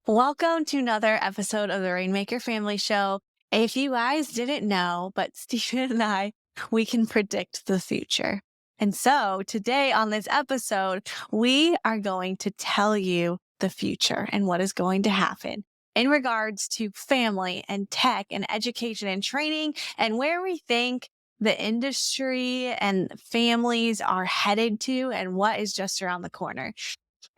Welcome to another episode of the Rainmaker Family Show. If you guys didn't know, but Stephen and I, we can predict the future. And so today on this episode, we are going to tell you the future and what is going to happen in regards to family and tech and education and training and where we think the industry and families are headed to and what is just around the corner.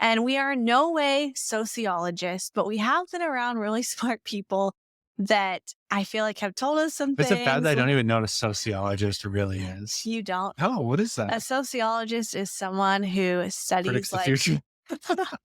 And we are in no way sociologists, but we have been around really smart people that I feel like have told us some Is it bad that things I don't even know what a sociologist really is? you don't. Oh, what is A that? sociologist is someone who Predicts studies the like, future?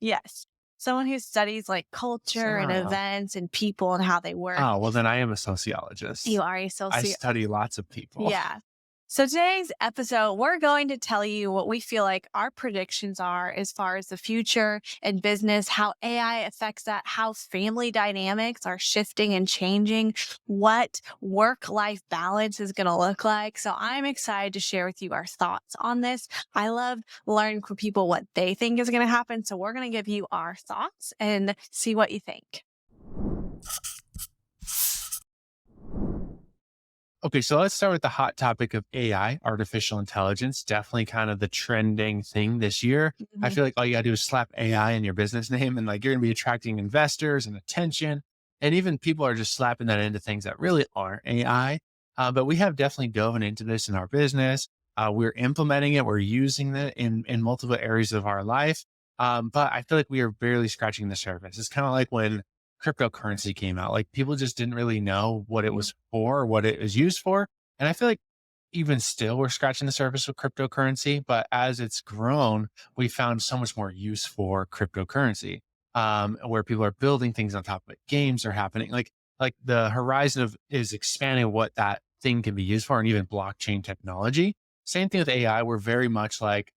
yes, someone who studies like culture and Oh. events and people and how they work. Oh, well, then I am a You sociologist. are a I soci study lots of people. Yeah. So today's episode, we're going to tell you what we feel like our predictions are as far as the future and business, how AI affects that, how family dynamics are shifting and changing, what work-life balance is going to look like. So I'm excited to share with you our thoughts on this. I love learning from people what they think is going to happen. So we're going to give you our thoughts and see what you think. Okay, so let's start with the hot topic of AI, artificial intelligence. Definitely kind of the trending thing this year. I Mhm. feel like all you gotta do is slap AI in your business name and like you're gonna be attracting investors and attention. And even people are just slapping that into things that really aren't AI. But we have definitely dove into this in our business. We're implementing it, we're using it in multiple areas of our life. But I feel like we are barely scratching the surface. It's kind of like when cryptocurrency came out. Like people just didn't really know what it was for, or what it was used for. And I feel like even still we're scratching the surface with cryptocurrency, but as it's grown, we found so much more use for cryptocurrency. Where people are building things on top of it. Games are happening. Like the horizon of is expanding what that thing can be used for, and even blockchain technology. Same thing with AI. We're very much like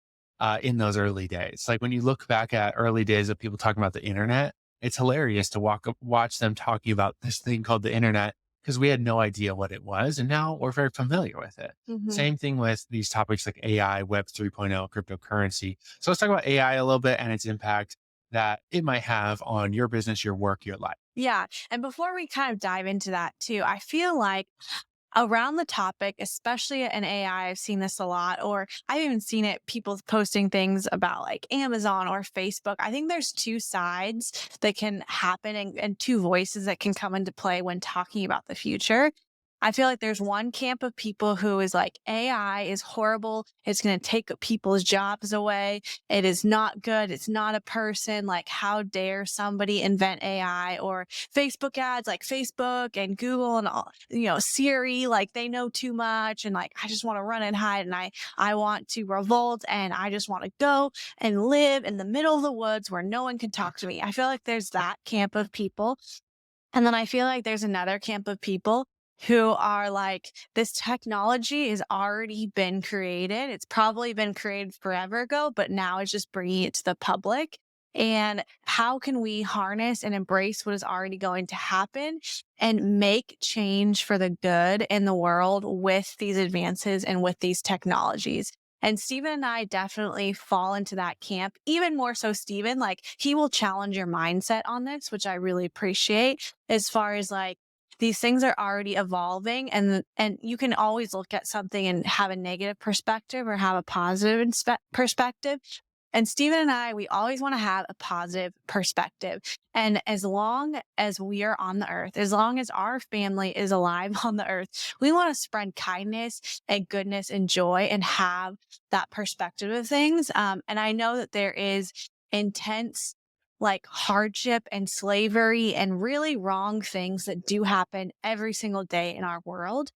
in those early days. Like when you look back at early days of people talking about the internet, it's hilarious to watch them talking about this thing called the internet because we had no idea what it was. And now we're very familiar with it. Mhm. Same thing with these topics like AI, Web 3.0, cryptocurrency. So let's talk about AI a little bit and its impact that it might have on your business, your work, your life. Yeah. And before we kind of dive into that too, I feel like around the topic, especially in AI, I've seen this a lot, or I've even seen it, people posting things about like Amazon or Facebook. I think there's two sides that can happen and two voices that can come into play when talking about the future. I feel like there's one camp of people who is like, AI is horrible. It's going to take people's jobs away. It is not good. It's not a person. Like, how dare somebody invent AI or Facebook ads like Facebook and Google and all, Siri, like they know too much. And like, I just want to run and hide and I want to revolt and I just want to go and live in the middle of the woods where no one can talk to me. I feel like there's that camp of people. And then I feel like there's another camp of people who are like, this technology has already been created. It's probably been created forever ago, but now it's just bringing it to the public. And how can we harness and embrace what is already going to happen and make change for the good in the world with these advances and with these technologies? And Stephen and I definitely fall into that camp, even more so Stephen, like he will challenge your mindset on this, which I really appreciate as far as like these things are already evolving and you can always look at something and have a negative perspective or have a positive perspective. And Stephen and I, we always want to have a positive perspective. And as long as we are on the earth, as long as our family is alive on the earth, we want to spread kindness and goodness and joy and have that perspective of things. And I know that there is intense like hardship and slavery and really wrong things that do happen every single day in our world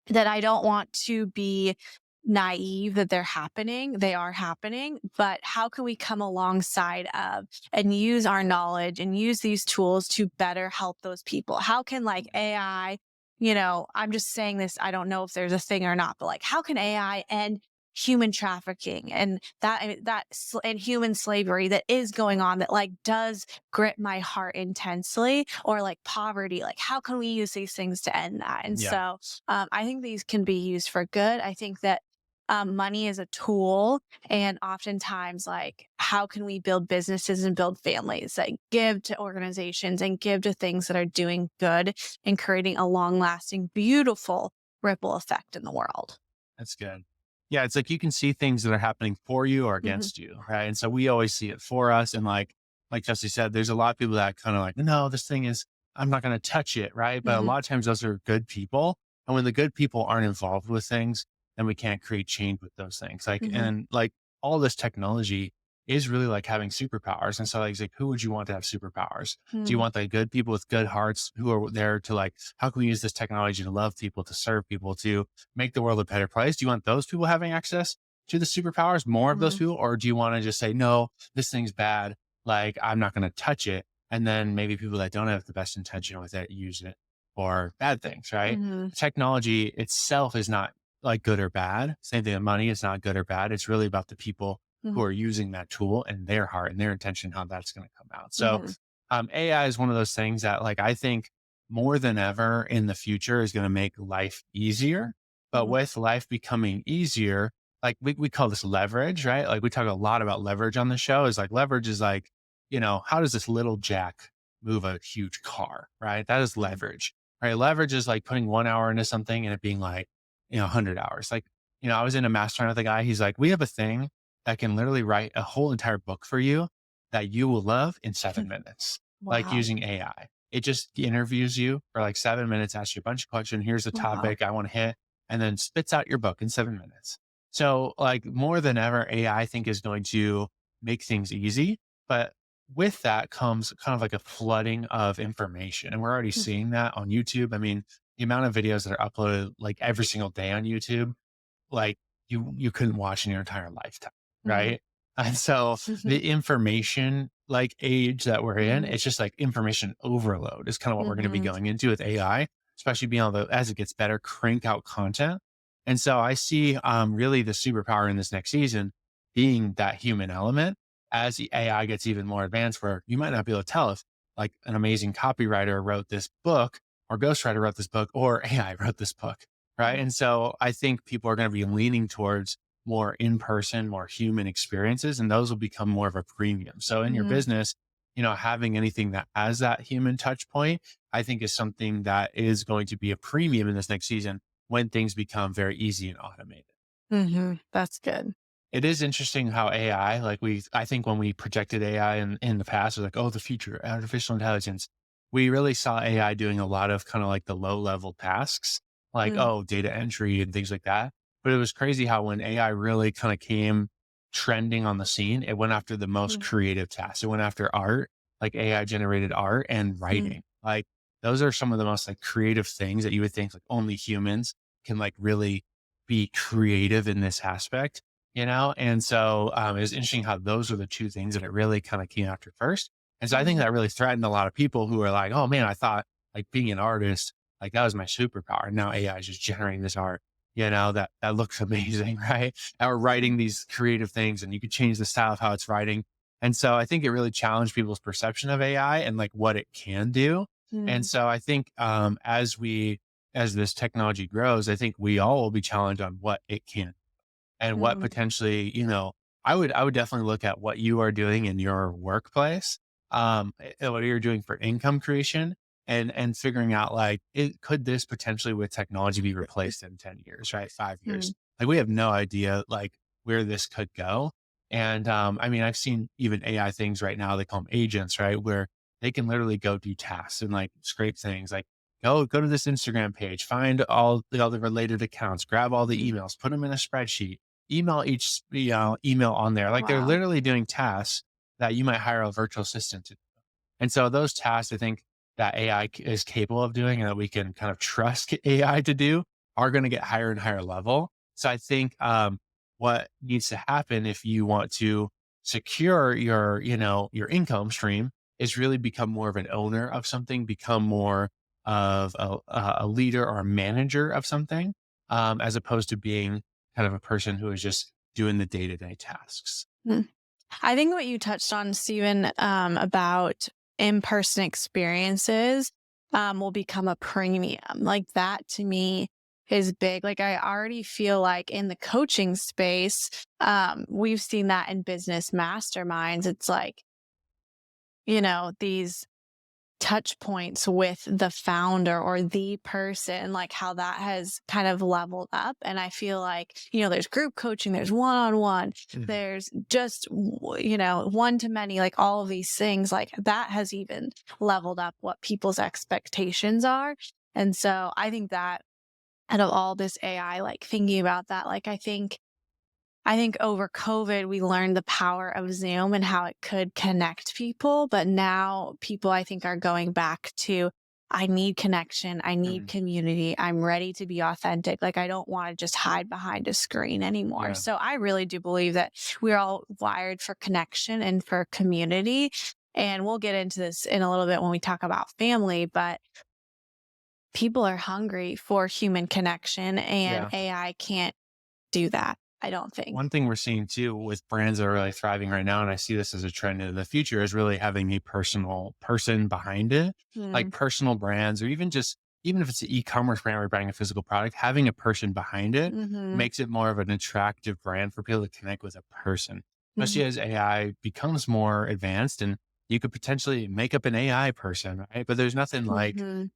that I don't want to be naive that they're happening. They are happening, but how can we come alongside of and use our knowledge and use these tools to better help those people? How can like AI, I'm just saying this, I don't know if there's a thing or not, but like how can AI end human trafficking and and human slavery that is going on that like does grit my heart intensely, or like poverty, like how can we use these things to end that? And Yeah. so I think these can be used for good. I think that money is a tool, and oftentimes, like, how can we build businesses and build families that give to organizations and give to things that are doing good and creating a long lasting, beautiful ripple effect in the world. That's good. Yeah, it's like you can see things that are happening for you or Hmm. against you, right? And so we always see it for us. And like Chelsey said, there's a lot of people that kind of like, no, this thing is, I'm not going to touch it, right? But a Hmm. lot of times those are good people. And when the good people aren't involved with things, then we can't create change with those things. Like, Hmm. and like all this technology is really like having superpowers. And so like, it's like, who would you want to have superpowers? Do you Hmm. want the good people with good hearts who are there to like, how can we use this technology to love people, to serve people, to make the world a better place? Do you want those people having access to the superpowers, more of those Hmm. people? Or do you want to just say, no, this thing's bad. Like, I'm not going to touch it. And then maybe people that don't have the best intention with it use it for bad things, right? Hmm. Technology itself is not like good or bad. Same thing with money is not good or bad. It's really about the people who Hmm. are using that tool and their heart and their intention, how that's going to come out. So, Hmm. AI is one of those things that like, I think more than ever in the future is going to make life easier. But Hmm. with life becoming easier, like we call this leverage, right? Like we talk a lot about leverage on the show is like leverage is like, how does this little jack move a huge car, right? That is leverage, right? Leverage is like putting 1 hour into something and it being like, 100 hours. Like, I was in a mastermind with a guy. He's like, we have a thing that can literally write a whole entire book for you that you will love in 7 minutes, like Wow. using AI. It just interviews you for like 7 minutes, asks you a bunch of questions. Here's the Wow. topic I want to hit, and then spits out your book in 7 minutes. So, like, more than ever, AI, I think, is going to make things easy. But with that comes kind of like a flooding of information. And we're already seeing that on YouTube. I mean, the amount of videos that are uploaded like every single day on YouTube, like you couldn't watch in your entire lifetime, Hmm. right? And so Hmm. the information like age that we're in, Hmm. it's just like information overload is kind of what we're going to be Hmm. going into with AI, especially being able to, as it gets better, crank out content. And so I see really the superpower in this next season being that human element as the AI gets even more advanced, where you might not be able to tell if like an amazing copywriter wrote this book or ghostwriter wrote this book or AI wrote this book. Right. And so I think people are going to be leaning towards more in person, more human experiences, and those will become more of a premium. So in your Hmm. business, having anything that has that human touch point, I think is something that is going to be a premium in this next season when things become very easy and automated. Hmm. That's good. It is interesting how AI, like I think when we projected AI in the past, it was like, oh, the future, artificial intelligence. We really saw AI doing a lot of kind of like the low level tasks, like, Mm. oh, data entry and things like that. But it was crazy how when AI really kind of came trending on the scene, it went after the most Mm. creative tasks. It went after art, like AI generated art and Mm. writing. Like those are some of the most like creative things that you would think like only humans can like really be creative in this aspect. And so it was interesting how those are the two things that it really kind of came after first. And so I think Mhm. that really threatened a lot of people who are like, oh man, I thought like being an artist, like that was my superpower. Now AI is just generating this art, that looks amazing, right? Or Mm. writing these creative things and you could change the style of how it's writing. And so I think it really challenged people's perception of AI and like what it can do. And Mm. so I think as this technology grows, I think we all will be challenged on what it can and what Mhm. potentially, I would definitely look at what you are doing in your workplace, and what you're doing for income creation and figuring out like, could this potentially with technology be replaced in 10 years, right? 5 years? Mm. Like we have no idea like where this could go. And, I mean, I've seen even AI things right now, they call them agents, right? Where they can literally go do tasks and like scrape things like, go to this Instagram page, find all the related accounts, grab all the Mm. emails, put them in a spreadsheet, email each email on there. Like they're Wow. literally doing tasks that you might hire a virtual assistant to. And so those tasks, I think that AI is capable of doing and that we can kind of trust AI to do are going to get higher and higher level. So I think what needs to happen if you want to secure your income stream is really become more of an owner of something, become more of a leader or a manager of something, as opposed to being kind of a person who is just doing the day to day tasks. Mm. I think what you touched on, Stephen, about in-person experiences, will become a premium. Like that to me is big. Like I already feel like in the coaching space, we've seen that in business masterminds. It's like, these touch points with the founder or the person, like how that has kind of leveled up. And I feel like, there's group coaching, there's one on one, Mhm. there's just, one to many, like all of these things, like that has even leveled up what people's expectations are. And so I think that out of all this AI, like thinking about that, like I think over COVID, we learned the power of Zoom and how it could connect people. But now people, I think, are going back to, I need connection. I need Mhm. community. I'm ready to be authentic. Like, I don't want to just hide behind a screen anymore. Yeah. So I really do believe that we're all wired for connection and for community. And we'll get into this in a little bit when we talk about family, but people are hungry for human connection, and Yeah. AI can't do that, I don't think. One thing we're seeing too with brands that are really thriving right now, and I see this as a trend in the future, is really having a personal person behind it, like Mm. personal brands, or even if it's an e-commerce brand or buying a physical product, having a person behind it Mhm. makes it more of an attractive brand for people to connect with a person, Mhm. especially as AI becomes more advanced and you could potentially make up an AI person, right? But there's nothing like, Mhm.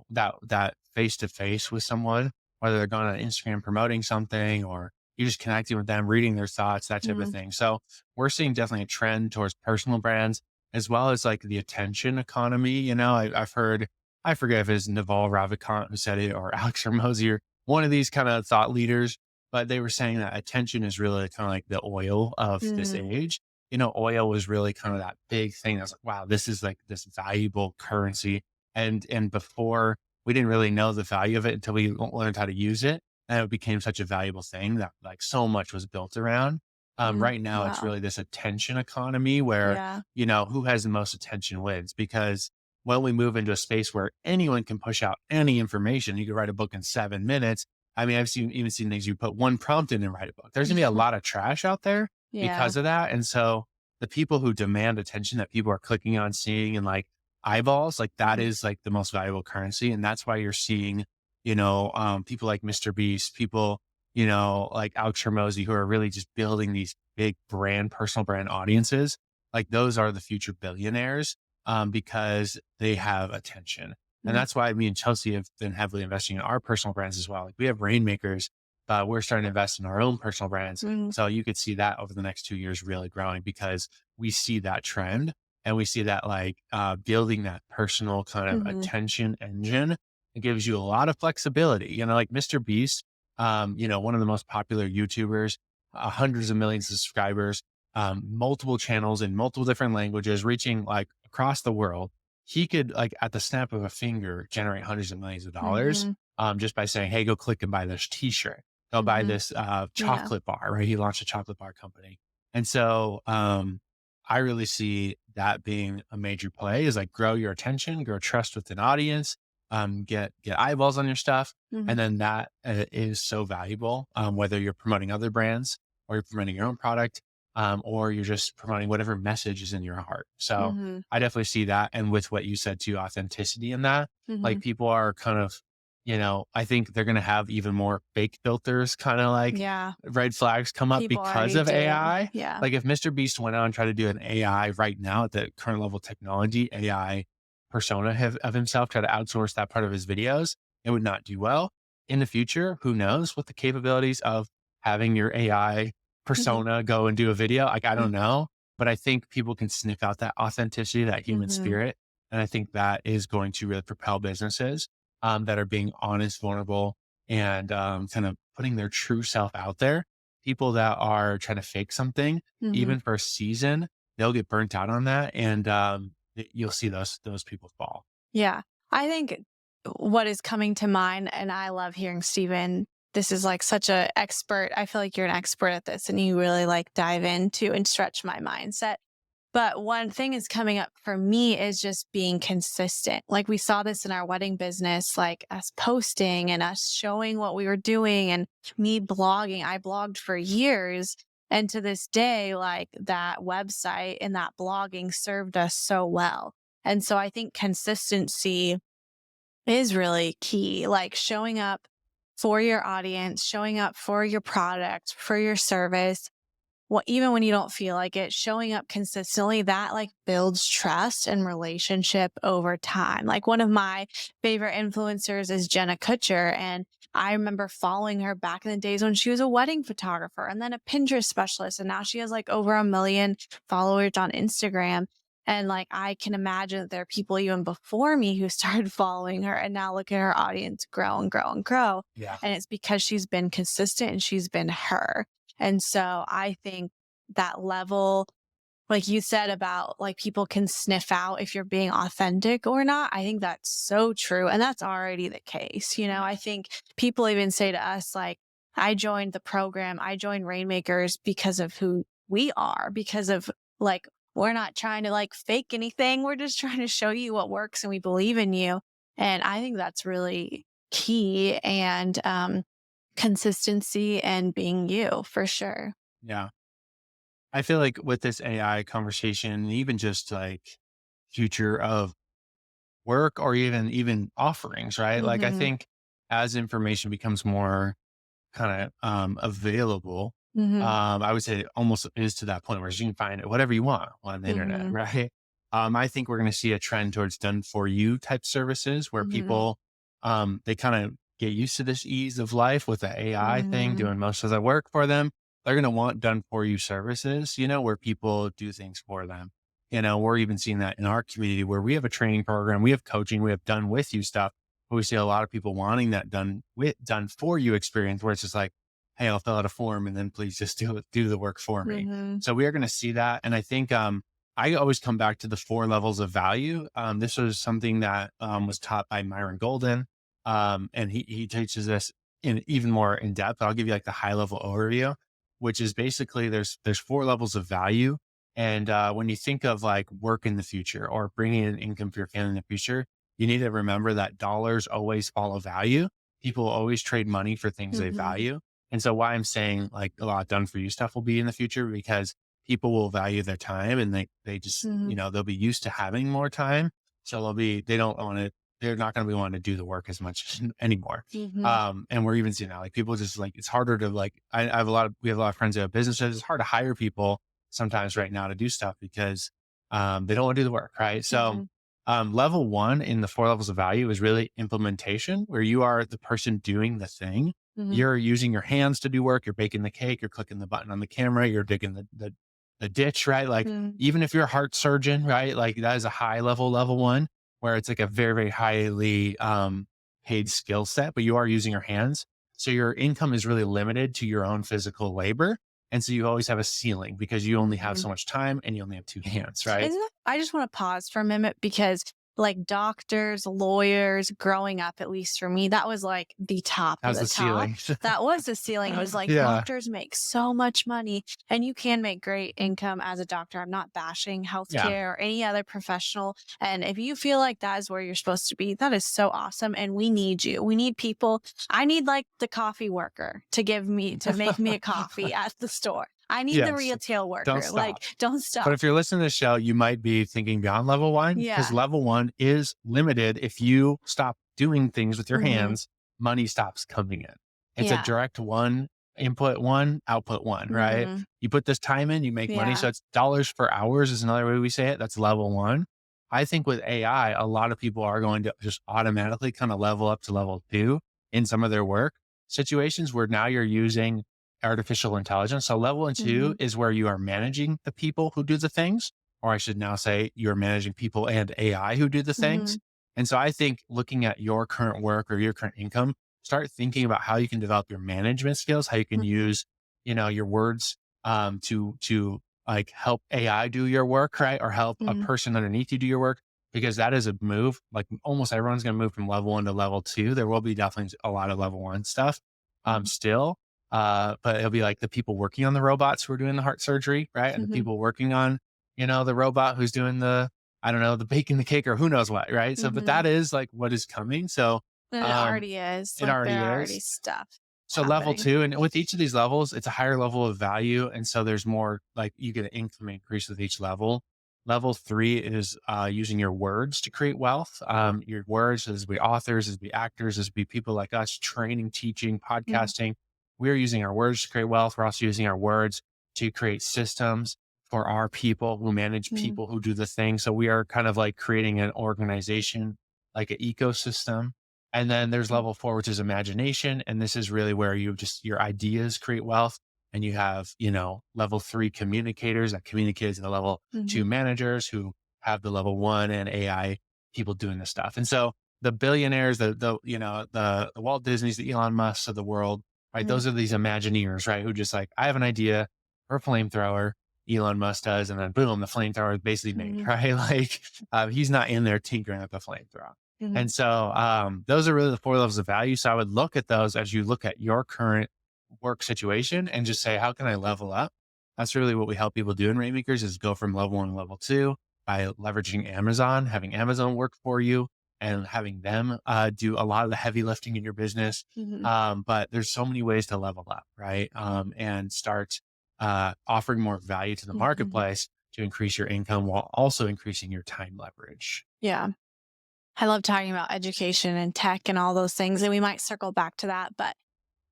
that face to face with someone, whether they're going on Instagram promoting something or you're just connecting with them, reading their thoughts, that type of Mhm. thing. So we're seeing definitely a trend towards personal brands as well as like the attention economy. I've heard, I forget if it's Naval Ravikant who said it or Alex Hormozy or one of these kind of thought leaders, but they were saying that attention is really kind of like the oil of this Mhm. age. Oil was really kind of that big thing. I was like, wow, this is like this valuable currency. And before we didn't really know the value of it until we learned how to use it, and it became such a valuable thing that like so much was built around. Mm. Right now, it's Wow. really this attention economy where, Yeah. who has the most attention wins. Because when we move into a space where anyone can push out any information, you could write a book in 7 minutes. I mean, I've even seen things you put one prompt in and write a book. There's gonna be a lot of trash out there Yeah. because of that. And so the people who demand attention that people are clicking on, seeing, and like eyeballs, like that Mhm. is like the most valuable currency. And that's why you're seeing people like Mr. Beast, people, like Alex Hormozy, who are really just building these big personal brand audiences. Like those are the future billionaires, because they have attention. And Mm. that's why me and Chelsey have been heavily investing in our personal brands as well. Like we have Rainmakers, but we're starting to invest in our own personal brands. Mm. So you could see that over the next 2 years really growing because we see that trend and we see that like building that personal kind of Mhm. attention engine. It gives you a lot of flexibility. Like Mr. Beast, one of the most popular YouTubers, hundreds of millions of subscribers, multiple channels in multiple different languages, reaching like across the world. He could like at the snap of a finger generate hundreds of millions of dollars, Mhm. just by saying, "Hey, go click and buy this T-shirt. Go buy Mhm. this Yeah. chocolate bar." Right? He launched a chocolate bar company, and so I really see that being a major play is like grow your attention, grow trust with an audience, get eyeballs on your stuff. Mhm. And then that is so valuable, whether you're promoting other brands or you're promoting your own product, or you're just promoting whatever message is in your heart. So Mhm. I definitely see that. And with what you said too, authenticity in that, like Mhm. people are kind of, I think they're going to have even more fake filters, kind of like Yeah. red flags come up People because already of do. AI. Yeah. Like if Mr. Beast went out and tried to do an AI right now at the current level of technology, AI persona of himself, try to outsource that part of his videos, it would not do well. In the future, who knows what the capabilities of having your AI Mhm. persona go and do a video? Like, I Mm. don't know, but I think people can sniff out that authenticity, that human Mhm. spirit. And I think that is going to really propel businesses that are being honest, vulnerable, and kind of putting their true self out there. People that are trying to fake something, Mhm. even for a season, they'll get burnt out on that. And you'll see those people fall. Yeah. I think what is coming to mind, and I love hearing Stephen, this is like such a expert. I feel like you're an expert at this and you really like dive into and stretch my mindset. But one thing is coming up for me is just being consistent. Like we saw this in our wedding business, like us posting and us showing what we were doing and me blogging. I blogged for years. And to this day, like that website and that blogging served us so well. And so I think consistency is really key, like showing up for your audience, showing up for your product, for your service, well, even when you don't feel like it, showing up consistently, that like builds trust and relationship over time. Like one of my favorite influencers is Jenna Kutcher. And I remember following her back in the days when she was a wedding photographer and then a Pinterest specialist. And now she has like over 1 million followers on Instagram. And like I can imagine that there are people even before me who started following her and now look at her audience grow and grow and grow. Yeah. And it's because she's been consistent and she's been her. And so I think that level, like you said about like people can sniff out if you're being authentic or not. I think that's so true. And that's already the case. You know, I think people even say to us, like, I joined the program, I joined Rainmakers because of who we are, because of like, we're not trying to like fake anything. We're just trying to show you what works and we believe in you. And I think that's really key. And consistency and being you for sure. Yeah. I feel like with this AI conversation, even just like future of work or even offerings, right? Like I Mhm. think as information becomes more kind of available, Mhm. I would say it almost is to that point where you can find whatever you want on the internet, Mhm. right? I think we're going to see a trend towards done for you type services where Mhm. people they kind of get used to this ease of life with the AI thing Mhm. doing most of the work for them. They're going to want done for you services, where people do things for them. We're even seeing that in our community where we have a training program, we have coaching, we have done with you stuff. But we see a lot of people wanting that done for you experience where it's just like, hey, I'll fill out a form and then please just do the work for me. Mhm. So we are going to see that. And I think I always come back to the 4 levels of value. This was something that was taught by Myron Golden. And he teaches this in even more in depth. I'll give you like the high level overview, which is basically there's 4 levels of value. And when you think of like work in the future or bringing in income for your family in the future, you need to remember that dollars always follow value. People always trade money for things they Mhm. value. And so why I'm saying like a lot done for you stuff will be in the future because people will value their time and they just, Mhm. they'll be used to having more time. So they don't want to, they're not going to be wanting to do the work as much anymore. Mhm. And we're even seeing that like people just like, it's harder to like, we have a lot of friends that have businesses. It's hard to hire people sometimes right now to do stuff because, they don't want to do the work. Right. So, Mhm. level one in the 4 levels of value is really implementation, where you are the person doing the thing. Mhm. You're using your hands to do work. You're baking the cake. You're clicking the button on the camera. You're digging the ditch, right? Like Mhm. even if you're a heart surgeon, right? Like that is a high level one, where it's like a very, very highly paid skill set, but you are using your hands. So your income is really limited to your own physical labor. And so you always have a ceiling because you only have Mhm. so much time and you only have 2 hands, right? Isn't that I just wanna pause for a minute because, like, doctors, lawyers, growing up, at least for me, that was, like, the top of How's the the top. ceiling? That was the ceiling. It was like, Yeah. doctors make so much money, and you can make great income as a doctor. I'm not bashing Yeah. healthcare or any other professional, and if you feel like that is where you're supposed to be, that is so awesome, and we need you. We need people. I need, like, the coffee worker to make me a coffee at the store. I need the Yes. retail Don't worker, stop. like, don't But stop. if you're listening to the show, you might be thinking beyond level one because Yeah. level one is limited. If you stop doing things with your Mhm. hands, money stops coming in. It's a Yeah. direct one, input one, output one, right? Mhm. You put this time in, you make money. Yeah. So it's dollars for hours is another way we say it. That's level one. I think with AI, a lot of people are going to just automatically kind of level up to level two in some of their work situations where now you're using artificial intelligence. So level one, two Mhm. is where you are managing the people who do the things, or I should now say you're managing people and AI who do the things. Mhm. And so I think looking at your current work or your current income, start thinking about how you can develop your management skills, how you can Mhm. use, your words, to like help AI do your work, right? Or help a Mhm. person underneath you do your work, because that is a move. Like almost everyone's going to move from level one to level two. There will be definitely a lot of level one stuff, Mhm. still. But it'll be like the people working on the robots who are doing the heart surgery, right? And the Mhm. people working on, the robot who's doing I don't know, the baking the cake or who knows what, right? So, but Mhm. that is like what is coming. So, And it um, already is, it like, already there are already is. stuff So level happening. two, and with each of these levels, it's a higher level of value. And so there's more like you get an income increase with each level. Level 3 is using your words to create wealth. Your words as be authors, as be actors, as be people like us, training, teaching, Mhm. podcasting. We're using our words to create wealth. We're also using our words to create systems for our people who manage Mhm. people who do the thing. So we are kind of like creating an organization, like an ecosystem. And then there's Mhm. level 4, which is imagination. And this is really where you just, your ideas create wealth. And you have, level 3 communicators that communicate to the level Mhm. 2 managers who have the level 1 and AI people doing this stuff. And so the billionaires, the Walt Disneys, the Elon Musks of the world, right? Mhm. Those are these Imagineers, right? Who just like, I have an idea for a flamethrower. Elon Musk does, and then boom, the flamethrower is basically made, Mhm. right? Like he's not in there tinkering with the flamethrower. Mhm. And so those are really the 4 levels of value. So I would look at those as you look at your current work situation and just say, how can I level up? That's really what we help people do in Rainmakers is go from level 1 to level 2 by leveraging Amazon, having Amazon work for you and having them do a lot of the heavy lifting in your business. Mhm. But there's so many ways to level up, right? And start offering more value to the Mhm. marketplace to increase your income while also increasing your time leverage. Yeah. I love talking about education and tech and all those things, and we might circle back to that. But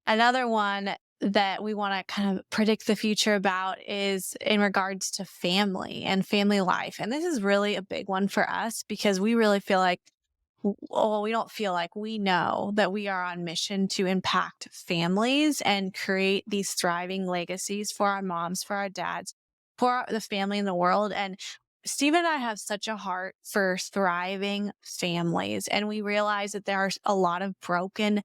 another one that we want to kind of predict the future about is in regards to family and family life. And this is really a big one for us because we really feel like, well, we don't feel like we know that we are on mission to impact families and create these thriving legacies for our moms, for our dads, for the family in the world. And Steve and I have such a heart for thriving families. And we realize that there are a lot of broken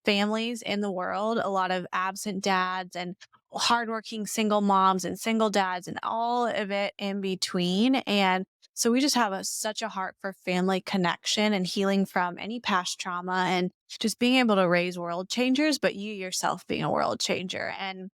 families in the world, a lot of absent dads and hardworking single moms and single dads and all of it in between. And so we just have such a heart for family connection and healing from any past trauma and just being able to raise world changers, but you yourself being a world changer. And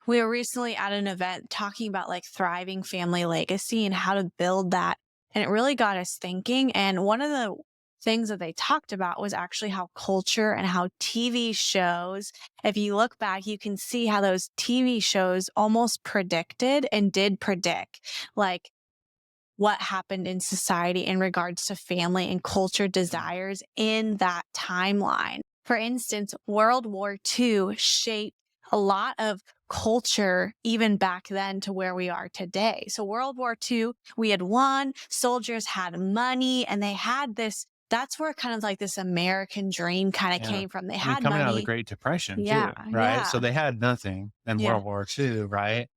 we were recently at an event talking about like thriving family legacy and how to build that. And it really got us thinking. And one of the things that they talked about was actually how culture and how TV shows, if you look back, you can see how those TV shows almost predicted and did predict like what happened in society in regards to family and culture desires in that timeline. For instance, World War II shaped a lot of culture even back then to where we are today. So, World War II, we had won, soldiers had money, and they had this. That's where kind of like this American dream kind of Yeah. came from. They I mean, had coming out of the money. Great Depression Yeah, too, right? yeah, So they had nothing in yeah. World War II, right?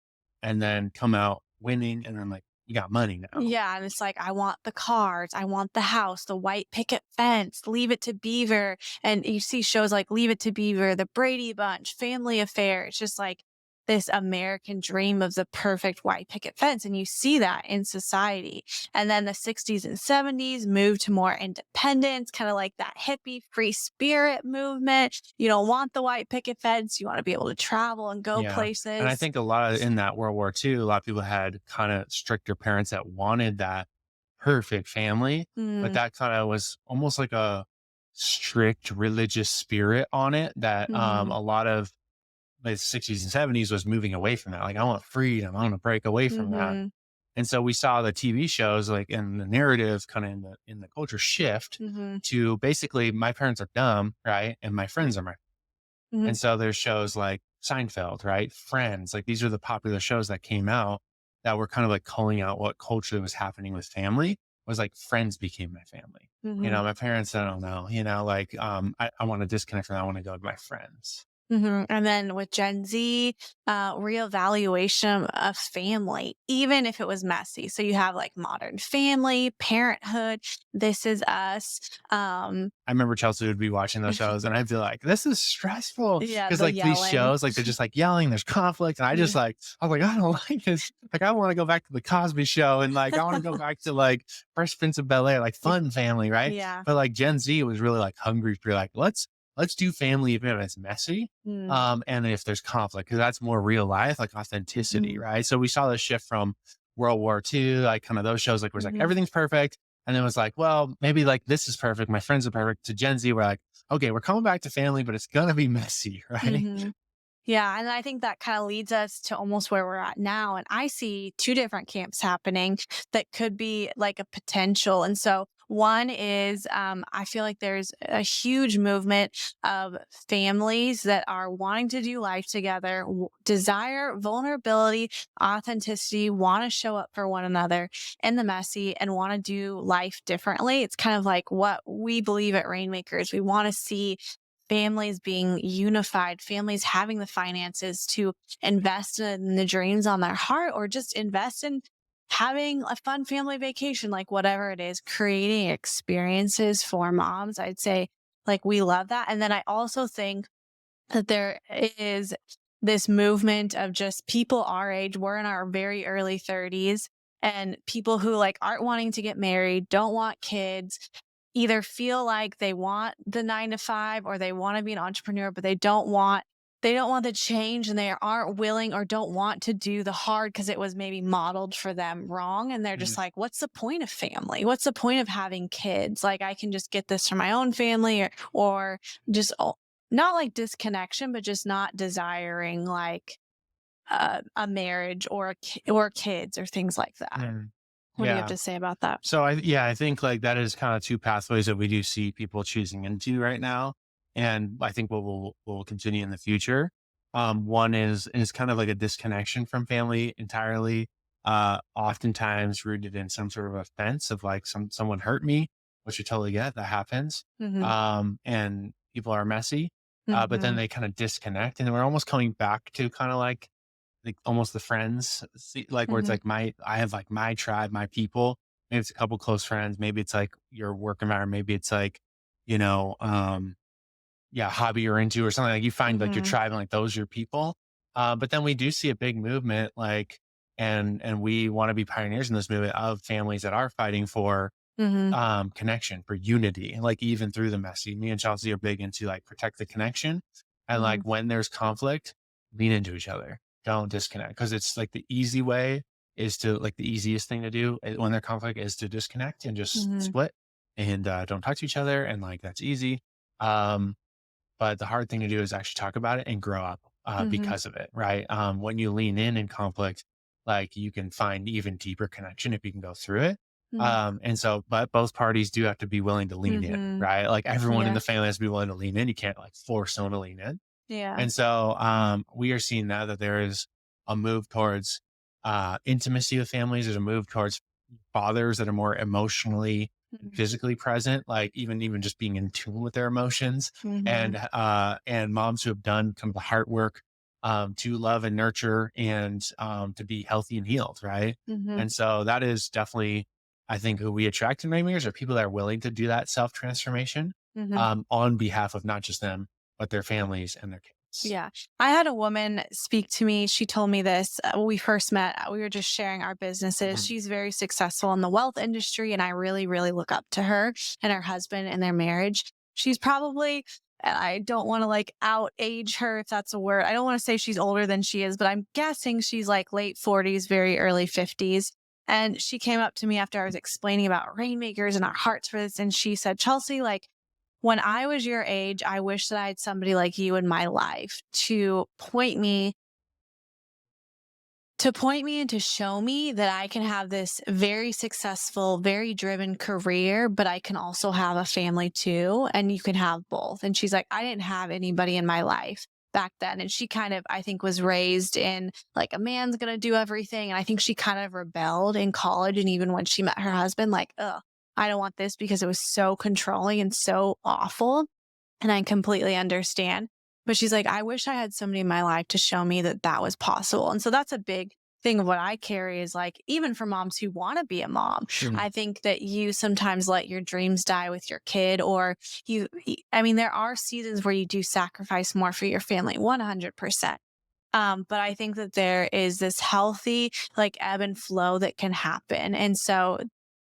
And then come out winning and then like, you got money now. Yeah, and it's like, I want the cars, I want the house, the white picket fence, Leave It to Beaver. And you see shows like Leave It to Beaver, The Brady Bunch, Family Affair. It's just like this American dream of the perfect white picket fence. And you see that in society. And then the 60s and 70s moved to more independence, kind of like that hippie free spirit movement. You don't want the white picket fence. You want to be able to travel and go Yeah. And I places. think a lot of in that World War II, a lot of people had kind of stricter parents that wanted that perfect family, but Mm, that kind of was almost like a strict religious spirit on it that mhm, a lot of the 60s and 70s was moving away from that. Like, I want freedom. I want to break away from that. mhm, And so we saw the TV shows like in the narrative kind of in the culture shift mhm, to basically my parents are dumb, right? And my friends are my mhm. and so there's shows like Seinfeld, right? Friends, like these are the popular shows that came out that were kind of like calling out what culture was happening with family was like Friends became my family. Mhm. My parents, I don't know, like I want to disconnect from that. I want to go with my friends. Mhm, and then with Gen Z, reevaluation of family, even if it was messy. So you have like Modern Family, Parenthood, This Is Us. I remember Chelsey would be watching those shows and I'd be like, this is stressful. Yeah, Cause the like these yelling. shows, like they're just like yelling, there's conflict. And Yeah. I was like, I don't like this. Like, I want to go back to the Cosby show and like, I want to go back to like Fresh Prince of Bel Air, like fun family. Right. Yeah. But like Gen Z was really like hungry for like, let's do family even if it's messy. Mm, And if there's conflict, cause that's more real life, like authenticity. mhm, Right. So we saw this shift from World War II, like kind of those shows, like where it's like mhm, everything's perfect. And it was like, well, maybe like this is perfect. My friends are perfect. To Gen Z, we're like, okay, we're coming back to family, but it's gonna be messy, right? mhm. Yeah, and I think that kind of leads us to almost where we're at now. And I see two different camps happening that could be like a potential. And so one is I feel like there's a huge movement of families that are wanting to do life together, desire vulnerability, authenticity, want to show up for one another in the messy, and want to do life differently. It's kind of like what we believe at Rainmakers. We want to see families being unified, families having the finances to invest in the dreams on their heart, or just invest in having a fun family vacation, like whatever it is, creating experiences for moms. I'd say like we love that. And then I also think that there is this movement of just people our age, we're in our very early 30s, and people who like aren't wanting to get married, don't want kids, either feel like they want the 9 to 5 or they want to be an entrepreneur, but they don't want the change, and they aren't willing or don't want to do the hard because it was maybe modeled for them wrong. And they're just Mhm. like, what's the point of family? What's the point of having kids? Like I can just get this from my own family, or just not like disconnection, but just not desiring like a marriage or or kids or things like that. Mm. What do you have Yeah. to say about that? So I think like that is kind of two pathways that we do see people choosing into right now. And I think what will continue in the future. One is kind of like a disconnection from family entirely, oftentimes rooted in some sort of offense of like someone hurt me, which I totally get. That happens. Hmm. And people are messy. But then Hmm. they kind of disconnect, and we're almost coming back to kind of like almost the friends, see, like where it's Hmm. like I have like my tribe, my people. Maybe it's a couple close friends. Maybe it's like your work environment. Maybe it's like, you know, yeah, hobby you're into or something like you find like your Hmm. tribe and like those are your people. But then we do see a big movement like, and we want to be pioneers in this movement of families that are fighting for Hmm. connection, for unity, like even through the messy. Me and Chelsey are big into like protect the connection. And Hmm. like when there's conflict, lean into each other. Don't disconnect. Cause it's like the easy way is to like the easiest thing to do when there's conflict is to disconnect and just Hmm. split and don't talk to each other. And like that's easy. Um, but the hard thing to do is actually talk about it and grow up Hmm. because of it, right? When you lean in conflict, like you can find even deeper connection if you can go through it. Hmm. And so, but both parties do have to be willing to lean in, Hmm. right? Like everyone in Yeah. the family has to be willing to lean in. You can't like force someone to lean in. Yeah. And so we are seeing now that there is a move towards intimacy with families. There's a move towards fathers that are more emotionally and Hmm. physically present, like even just being in tune with their emotions, Hmm. and moms who have done kind of the heart work to love and nurture and to be healthy and healed, right? Hmm. And so that is definitely, I think, who we attract in Rainmakers are people that are willing to do that self transformation Hmm. on behalf of not just them but their families and their kids. Yeah. I had a woman speak to me. She told me this when we first met. We were just sharing our businesses. Mhm. She's very successful in the wealth industry, and I really, really look up to her and her husband and their marriage. She's probably, and I don't want to like out age her, if that's a word. I don't want to say she's older than she is, but I'm guessing she's like late 40s, very early 50s. And she came up to me after I was explaining about Rainmakers and our hearts for this. And she said, Chelsey, like, when I was your age, I wish that I had somebody like you in my life to point me and to show me that I can have this very successful, very driven career, but I can also have a family too. And you can have both. And she's like, I didn't have anybody in my life back then. And she kind of, I think, was raised in like a man's going to do everything. And I think she kind of rebelled in college. And even when she met her husband, like, ugh, I don't want this because it was so controlling and so awful. And I completely understand. But she's like, I wish I had somebody in my life to show me that that was possible. And so that's a big thing of what I carry is like, even for moms who want to be a mom, Mhm. I think that you sometimes let your dreams die with your kid, or I mean, there are seasons where you do sacrifice more for your family, 100%. But I think that there is this healthy like ebb and flow that can happen. And so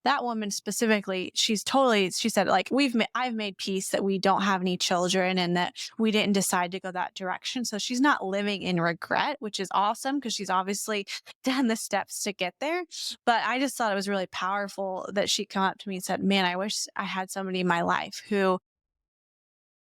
that woman specifically, she said, like, I've made peace that we don't have any children and that we didn't decide to go that direction. So she's not living in regret, which is awesome because she's obviously done the steps to get there. But I just thought it was really powerful that she come up to me and said, man, I wish I had somebody in my life who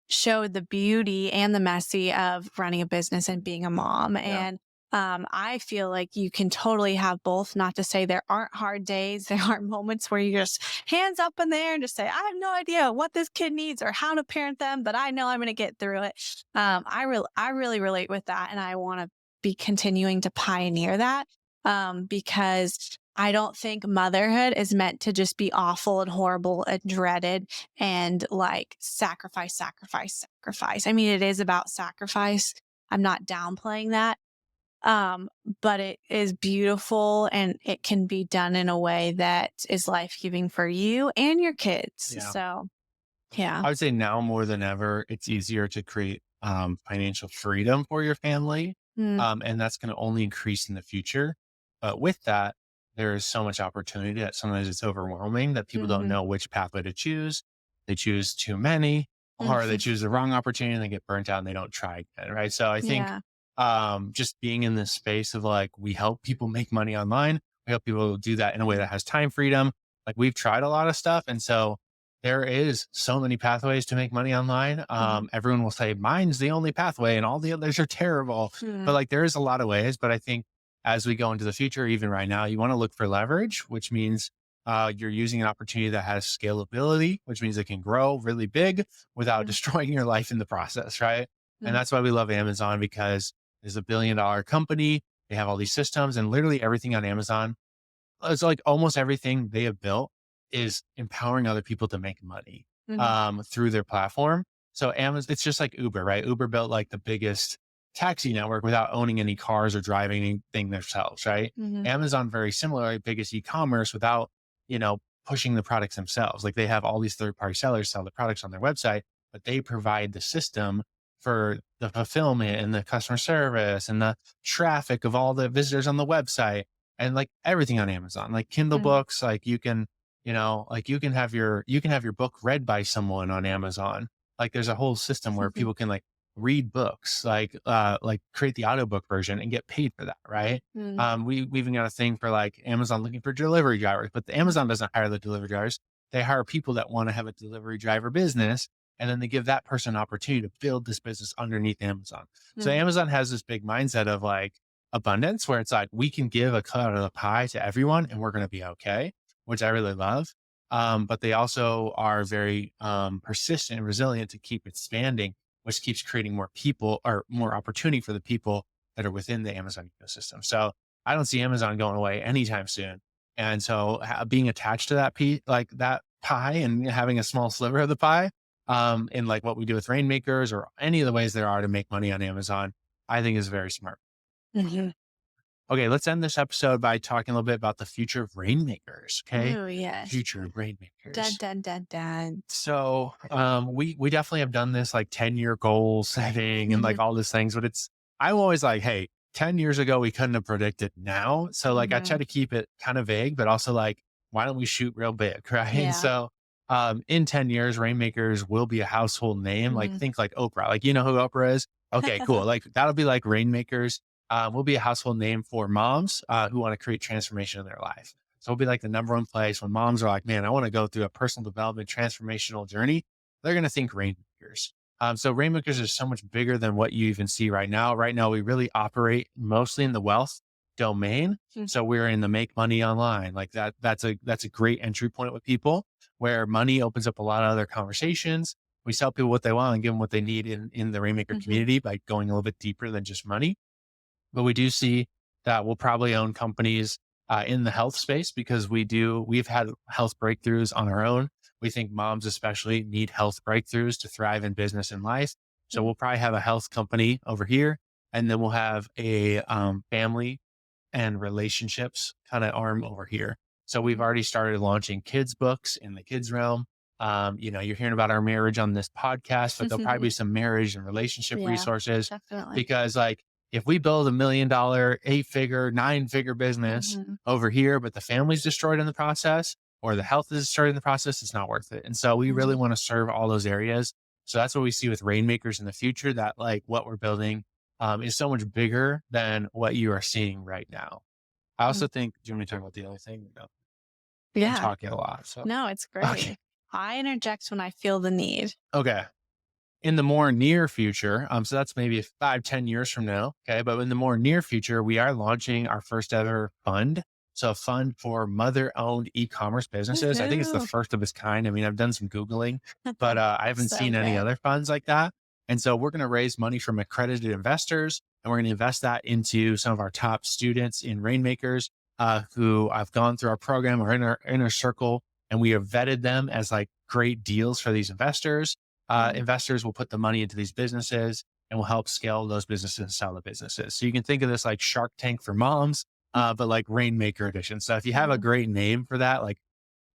showed the beauty and the messy of running a business and being a mom. Yeah. And I feel like you can totally have both. Not to say there aren't hard days, there are moments where you just hands up in the air and just say, I have no idea what this kid needs or how to parent them, but I know I'm going to get through it. I really relate with that, and I want to be continuing to pioneer that because I don't think motherhood is meant to just be awful and horrible and dreaded and like sacrifice, sacrifice, sacrifice. I mean, it is about sacrifice. I'm not downplaying that. Um, but it is beautiful and it can be done in a way that is life-giving for you and your kids. Yeah. So, yeah. I would say now more than ever, it's easier to create financial freedom for your family. Mm, And that's going to only increase in the future. But with that, there is so much opportunity that sometimes it's overwhelming that people don't mhm, know which pathway to choose. They choose too many, or they mhm. choose the wrong opportunity and they get burnt out and they don't try again. Right. So I think Yeah. just being in this space of like, we help people make money online, we help people do that in a way that has time freedom. Like we've tried a lot of stuff. And so there is so many pathways to make money online. Mhm, Everyone will say mine's the only pathway and all the others are terrible. But mm, like there is a lot of ways. But I think as we go into the future, even right now, you want to look for leverage, which means you're using an opportunity that has scalability, which means it can grow really big without mm, destroying your life in the process, right? And mm, that's why we love Amazon because it's a $1 billion company. They have all these systems and literally everything on Amazon, it's like almost everything they have built is empowering other people to make money mhm, through their platform. So Amazon, it's just like Uber, right? Uber built like the biggest taxi network without owning any cars or driving anything themselves, right? mhm, Amazon, very similar, like biggest e-commerce without, pushing the products themselves. Like they have all these third-party sellers sell the products on their website, but they provide the system for the fulfillment and the customer service and the traffic of all the visitors on the website and like everything on Amazon, like Kindle mhm, books, like you can have your book read by someone on Amazon. Like there's a whole system where mhm, people can like read books, like create the audiobook version and get paid for that, right? mm, We even got a thing for like Amazon looking for delivery drivers, but the Amazon doesn't hire the delivery drivers. They hire people that want to have a delivery driver business, and then they give that person an opportunity to build this business underneath Amazon. So mm, Amazon has this big mindset of like abundance where it's like we can give a cut of the pie to everyone and we're going to be okay, which I really love. But they also are very persistent and resilient to keep expanding, which keeps creating more people or more opportunity for the people that are within the Amazon ecosystem. So I don't see Amazon going away anytime soon. And so being attached to that like that pie and having a small sliver of the pie, in like what we do with Rainmakers or any of the ways there are to make money on Amazon, I think is very smart. mhm. Okay, let's end this episode by talking a little bit about the future of Rainmakers. Okay, Ooh, yes. future of Dun, Rainmakers. dun, dun, dun. So, we definitely have done this like 10-year goal setting and like Mhm, all these things, but I'm always like, hey, 10 years ago we couldn't have predicted now. So like I try mhm. to keep it kind of vague, but also like, why don't we shoot real big, right? And Yeah. so, in 10 years, Rainmakers will be a household name. Like Mhm. think like Oprah. Like you know who Oprah is? Okay, cool. Like that'll be like Rainmakers. Will be a household name for moms who want to create transformation in their life. So it'll be like the number one place when moms are like, man, I want to go through a personal development transformational journey. They're going to think Rainmakers. So Rainmakers is so much bigger than what you even see right now. Right now, we really operate mostly in the wealth domain. Mm, So we're in the make money online like that. That's a great entry point with people where money opens up a lot of other conversations. We sell people what they want and give them what they need in the Rainmaker mhm, community by going a little bit deeper than just money. But we do see that we'll probably own companies in the health space because we've had health breakthroughs on our own. We think moms especially need health breakthroughs to thrive in business and life. So mm, we'll probably have a health company over here, and then we'll have a family and relationships kind of arm over here. So we've mhm, already started launching kids books in the kids realm. You're hearing about our marriage on this podcast, but there'll probably be some marriage and relationship Yeah, resources definitely. because like if we build $1 million, 8-figure, 9-figure business Mhm, over here, but the family's destroyed in the process or the health is destroyed in the process, it's not worth it. And so we really mhm, want to serve all those areas. So that's what we see with Rainmakers in the future, that like what we're building is so much bigger than what you are seeing right now. I mm. also think, do you want me to talk about the other thing? No, I'm Yeah. talking a lot. So, No, it's okay. great. I interject when I feel the need. Okay. In the more near future, so that's maybe 5, 10 years from now. Okay. But in the more near future, we are launching our first ever fund. So a fund for mother owned e-commerce businesses. I think it's the Woohoo. first of its kind. I mean, I've done some Googling, but I haven't So seen any good. other funds like that. And so we're going to raise money from accredited investors and we're going to invest that into some of our top students in Rainmakers, who I've gone through our program or in our inner circle, and we have vetted them as like great deals for these investors. Mm. Investors will put the money into these businesses and will help scale those businesses and sell the businesses. So you can think of this like Shark Tank for moms, but like Rainmaker edition. So if you have a Mhm. great name for that, like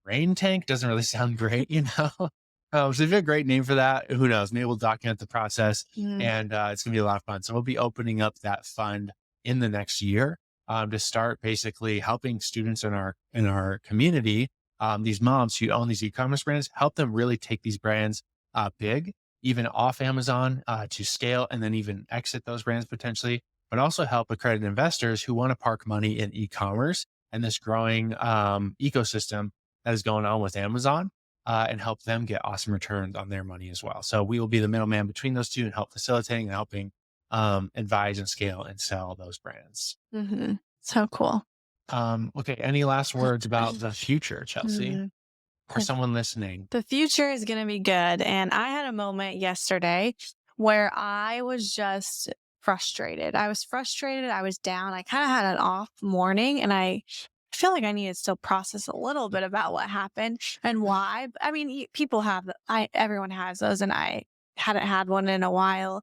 Rain Tank doesn't really sound great, you know? So if you have a great name for that, who knows? Maybe we'll document the process Mm. and it's going to be a lot of fun. So we'll be opening up that fund in the next year, to start basically helping students in our community, these moms who own these e-commerce brands, help them really take these brands big, even off Amazon, to scale and then even exit those brands potentially, but also help accredited investors who want to park money in e-commerce and this growing ecosystem that is going on with Amazon, and help them get awesome returns on their money as well. So we will be the middleman between those two and help facilitating and helping advise and scale and sell those brands. Mhm. So cool. Okay. Any last words about the future, Chelsey, Mm. for someone listening? The future is going to be good. And I had a moment yesterday where I was just frustrated. I was frustrated. I was down. I kind of had an off morning and I feel like I need to still process a little bit about what happened and why. I mean, people have, everyone has those and I hadn't had one in a while.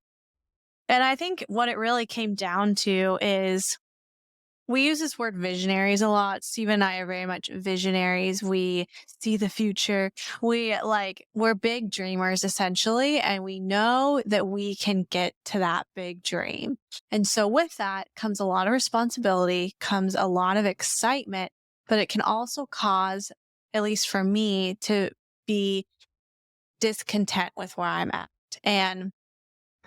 And I think what it really came down to is we use this word visionaries a lot. Steve and I are very much visionaries. We see the future. We're big dreamers essentially, and we know that we can get to that big dream. And so with that comes a lot of responsibility, comes a lot of excitement, but it can also cause, at least for me, to be discontent with where I'm at. And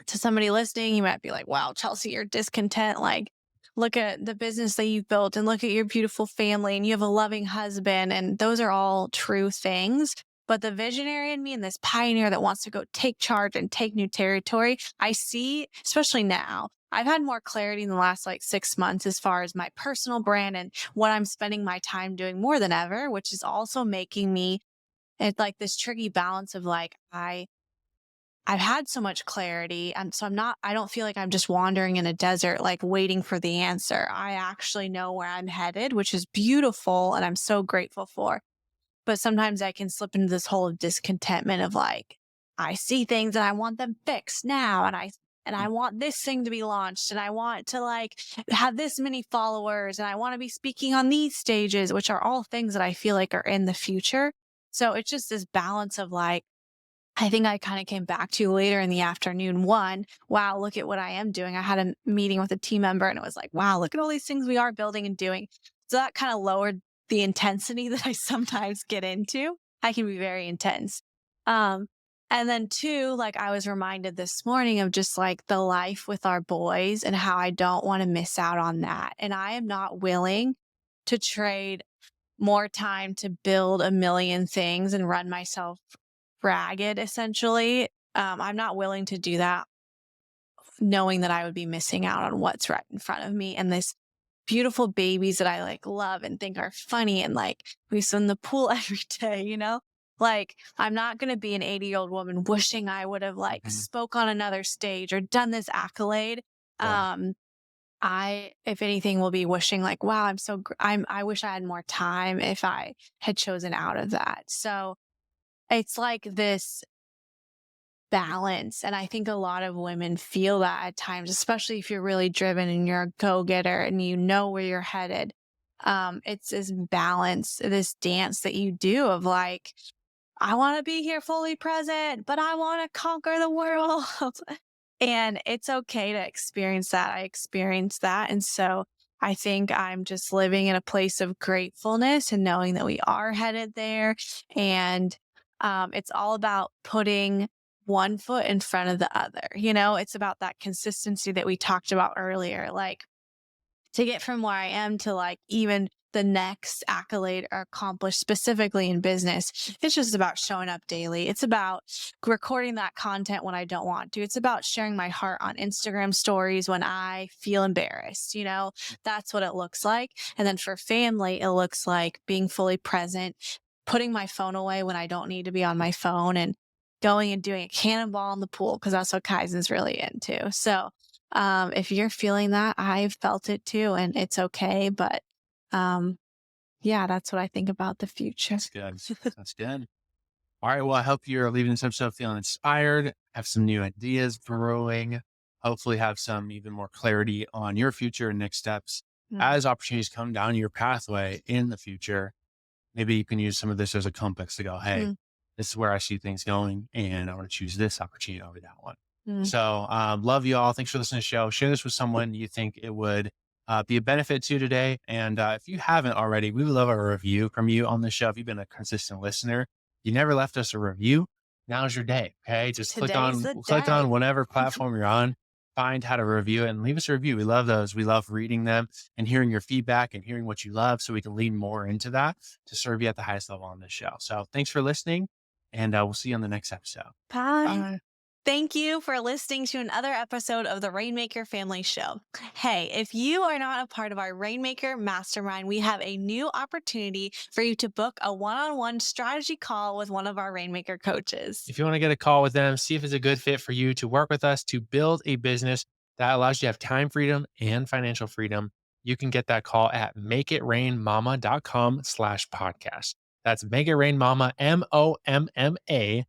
to somebody listening, you might be like, wow, Chelsey, you're discontent. Like, look at the business that you've built and look at your beautiful family and you have a loving husband. And those are all true things. But the visionary in me and this pioneer that wants to go take charge and take new territory, I see, especially now. I've had more clarity in the last like 6 months as far as my personal brand and what I'm spending my time doing more than ever, which is also making me, it's like this tricky balance of like, I've had so much clarity. And so I don't feel like I'm just wandering in a desert, like waiting for the answer. I actually know where I'm headed, which is beautiful. And I'm so grateful for. But sometimes I can slip into this hole of discontentment of like, I see things and I want them fixed now. And I want this thing to be launched and I want to like have this many followers and I want to be speaking on these stages, which are all things that I feel like are in the future. So it's just this balance of like, I think I kind of came back to later in the afternoon. One, wow, look at what I am doing. I had a meeting with a team member and it was like, wow, look at all these things we are building and doing. So that kind of lowered the intensity that I sometimes get into. I can be very intense. Um, and then two, like I was reminded this morning of just like the life with our boys and how I don't want to miss out on that. And I am not willing to trade more time to build a million things and run myself ragged essentially. I'm not willing to do that knowing that I would be missing out on what's right in front of me and this beautiful babies that I like love and think are funny and like we swim in the pool every day, you know? Like I'm not going to be an 80-year-old woman wishing I would have like Mhm. spoke on another stage or done this accolade. Yeah. Um I if anything will be wishing like wow, I wish I had more time if I had chosen out of that. So it's like this balance. And I think a lot of women feel that at times, especially if you're really driven and you're a go getter and you know where you're headed. It's this balance, this dance that you do of like, I want to be here fully present, but I want to conquer the world. And it's okay to experience that. I experienced that. And so I think I'm just living in a place of gratefulness and knowing that we are headed there. And it's all about putting one foot in front of the other. You know, it's about that consistency that we talked about earlier. Like to get from where I am to like even the next accolade or accomplish specifically in business. It's just about showing up daily. It's about recording that content when I don't want to. It's about sharing my heart on Instagram stories when I feel embarrassed. That's what it looks like. And then for family, it looks like being fully present, putting my phone away when I don't need to be on my phone, and going and doing a cannonball in the pool because that's what Kaizen's really into. So if you're feeling that, I've felt it too, and it's okay. But um, yeah, that's what I think about the future. That's good. That's good. All right. Well, I hope you're leaving this episode feeling inspired, have some new ideas brewing, hopefully have some even more clarity on your future and next steps Mm, as opportunities come down your pathway in the future. Maybe you can use some of this as a compass to go, hey, mm, this is where I see things going, and I want to choose this opportunity over that one. mm. So, love you all. Thanks for listening to the show. Share this with someone you think it would be a benefit to today. And if you haven't already, we would love a review from you on the show. If you've been a consistent listener, you never left us a review. Now's your day. Okay. Just Today's the click on day. whatever platform you're on, find how to review it and leave us a review. We love those. We love reading them and hearing your feedback and hearing what you love so we can lean more into that to serve you at the highest level on this show. So thanks for listening, and we'll see you on the next episode. Bye. Bye. Thank you for listening to another episode of the Rainmaker Family Show. Hey, if you are not a part of our Rainmaker Mastermind, we have a new opportunity for you to book a one-on-one strategy call with one of our Rainmaker coaches. If you want to get a call with them, see if it's a good fit for you to work with us to build a business that allows you to have time freedom and financial freedom, you can get that call at makeitrainmama.com/podcast. That's makeitrainmama, MOMMA.com/podcast.